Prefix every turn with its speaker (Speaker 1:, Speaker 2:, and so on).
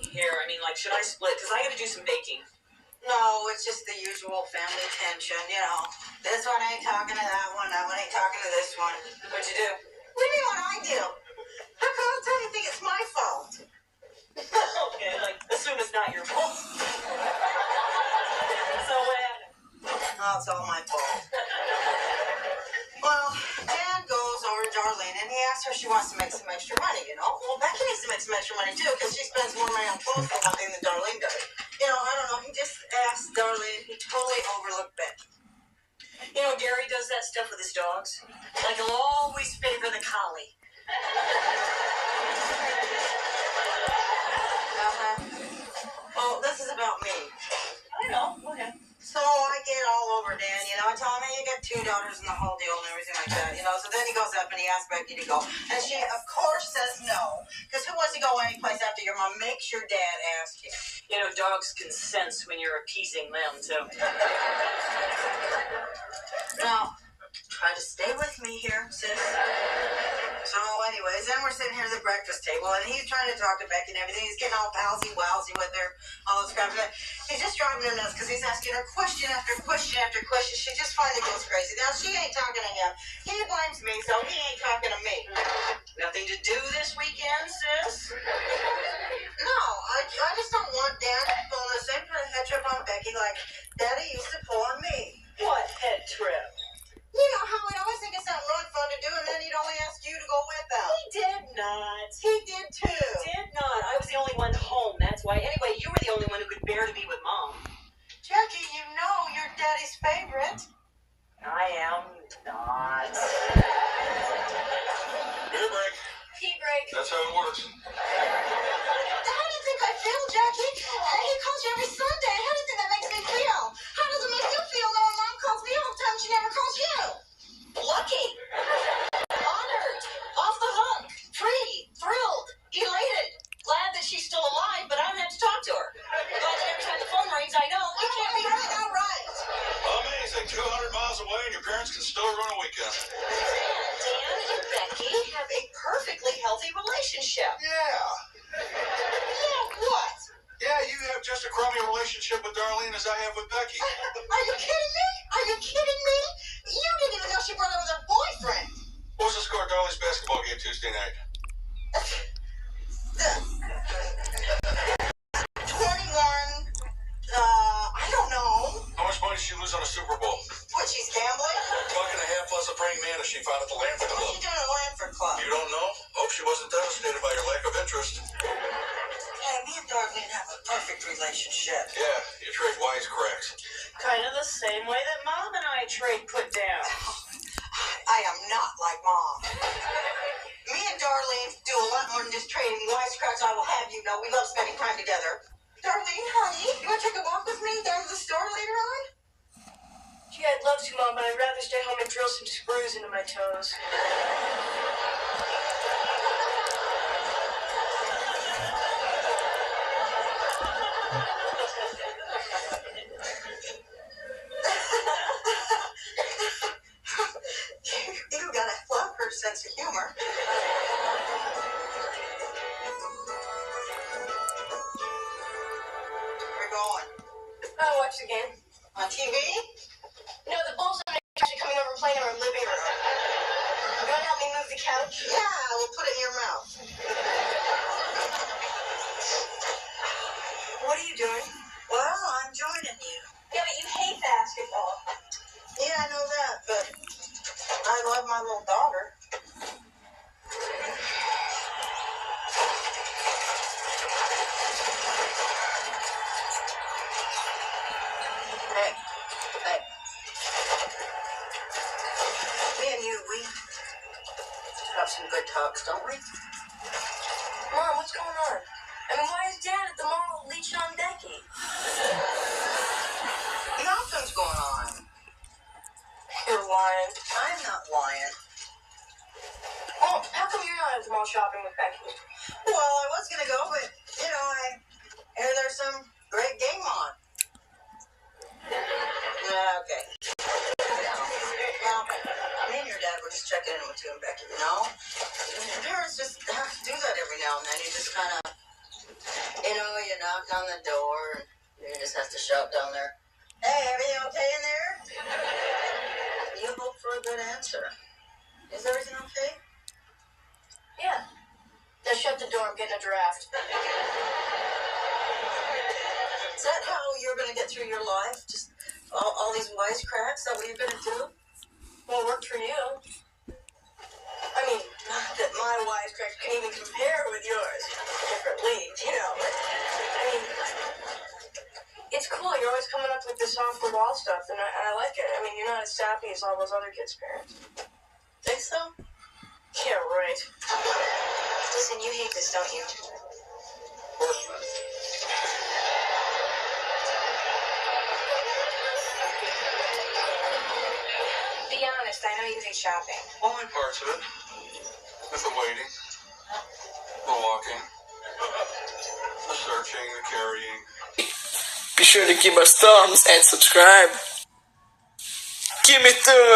Speaker 1: Here, I mean, like, should I split? Because I got to do some baking.
Speaker 2: No, it's just the usual family tension, you know. This one ain't talking to that one ain't talking to this one.
Speaker 1: What'd you do?
Speaker 2: What do you mean what I do? How come all the time you think it's my fault?
Speaker 1: Okay, like, assume it's not your fault. So what happened?
Speaker 2: Oh, it's all my fault. Well, Dan goes over to Darlene and he asks her if she wants to make some extra money, you know. Well, Becky needs to make some extra money too because she spends more money on clothes for one thing than Darlene does. You know, I don't know. He just asked Darlene. He totally overlooked Becky.
Speaker 1: You know, Gary does that stuff with his dogs. Like, he'll always favor the collie.
Speaker 2: Well, this is about me.
Speaker 1: I know. Okay.
Speaker 2: So I get all over Dan, you know. I tell him, hey, you got 2 daughters and the whole deal and everything like that, you know. So then he goes up and he asks Becky to go. And she, of course, says no. Because who wants to go anyplace after your mom makes your dad ask you?
Speaker 1: You know, dogs can sense when you're appeasing them, too.
Speaker 2: Now, try to stay with me here, sis. So anyways, then we're sitting here at the breakfast table, and he's trying to talk to Becky and everything. He's getting all palsy-walsy with her, all this crap. He's just driving her nuts because he's asking her question after question after question. She just finally goes crazy. Now, she ain't talking to him. He blames me, so he ain't talking to me.
Speaker 1: Nothing to do this weekend, sis?
Speaker 2: No, I just don't want Dan pulling the same kind of head trip on Becky like Daddy used to pull on me.
Speaker 1: What head trip?
Speaker 2: You know how he'd always think it's something really fun to do, and then he'd only ask you to go with him.
Speaker 1: He did not.
Speaker 2: He did too.
Speaker 1: Did not. I was the only one home, that's why. Anyway, you were the only one who could bear to be with Mom.
Speaker 2: Jackie, you know you're Daddy's favorite.
Speaker 1: I am not.
Speaker 3: Beer break.
Speaker 1: Tea break.
Speaker 3: That's how it works.
Speaker 2: How do you think I feel, Jackie? He calls you every Sunday. How do you think that makes me feel? How does it make you feel knowing Mom calls me all the time and she never calls you?
Speaker 1: Lucky. Honored. Off the hook. Free. Thrilled. Elated. Glad that she's still alive, but I don't have to talk to her. Glad that every time the phone rings, I know you can't be
Speaker 2: right, all right.
Speaker 3: Amazing. 200 miles away and your parents can still run a weekend.
Speaker 1: Dan and Becky have a perfectly healthy relationship.
Speaker 3: Yeah.
Speaker 2: Yeah, what?
Speaker 3: Yeah, you have just a crummy relationship with Darlene as I have with Becky.
Speaker 2: Are you kidding me? Are you kidding me? You didn't even know she brought over her boyfriend.
Speaker 3: What was the score of Darlene's basketball game Tuesday night?
Speaker 2: 21. I don't know.
Speaker 3: How much money did she lose on a Super Bowl?
Speaker 2: What, she's gambling?
Speaker 3: Buck and a half plus a praying mantis she found at the Lanford Club.
Speaker 2: What's she doing at Lanford Club?
Speaker 3: You don't know? Hope she wasn't devastated by your lack of interest.
Speaker 2: Hey, me and Darlene have a perfect relationship.
Speaker 3: Yeah, you trade wisecracks.
Speaker 1: Kind of the same way that Mom and I trade put down.
Speaker 2: I am not like Mom. Me and Darlene do a lot more than just trading wisecracks. I will have you know we love spending time together. Darlene, honey, you want to take a walk with me down to the store later on?
Speaker 1: Gee, I'd love to, Mom, but I'd rather stay home and drill some screws into my toes.
Speaker 2: You got a fluffer sense of humor. We're going.
Speaker 1: I'll watch the game.
Speaker 2: On TV?
Speaker 1: No, the Bulls are actually coming over and playing in our living room. You want to help me move the couch?
Speaker 2: Yeah, we'll put it in your mouth.
Speaker 1: What are you doing?
Speaker 2: Well, I'm joining you.
Speaker 1: Yeah, but you hate basketball.
Speaker 2: Yeah, I know that, but I love my little daughter. Hey. Me and you, we have some good talks, don't we?
Speaker 1: Mom, what's going on? I mean, why is Dad at the mall leeching on Becky?
Speaker 2: Nothing's going on.
Speaker 1: You're lying.
Speaker 2: I'm not lying.
Speaker 1: Oh, how come you're not at the mall shopping with Becky?
Speaker 2: Well, I was going to go, but, you know, I hear there's some great game on. Okay. Well, me and your dad were just checking in with you and Becky, you know? Parents just have to do that every now and then. You just kind of, you know, you knock on the door, and you just have to shout down there, "Hey, everything okay in there?" You hope for a good answer. Is everything okay?
Speaker 1: Yeah. Now shut the door. I'm getting a draft.
Speaker 2: Is that how you're going to get through your life? Just all these wisecracks? Is that what you're going to do?
Speaker 1: Well, it worked for you. I mean, not that my wisecracks can even compare with yours. Different leagues, you know. But, I mean, it's cool. You're always coming up with this off-the-wall stuff, and I like it. I mean, you're not as sappy as all those other kids' parents.
Speaker 2: Think so?
Speaker 1: Yeah, right.
Speaker 4: Listen, you hate this, don't you? Be honest, I know you hate shopping.
Speaker 3: Only parts of it. With the waiting, the walking, the searching, the carrying.
Speaker 5: Be sure to give us thumbs and subscribe. Give me thumbs.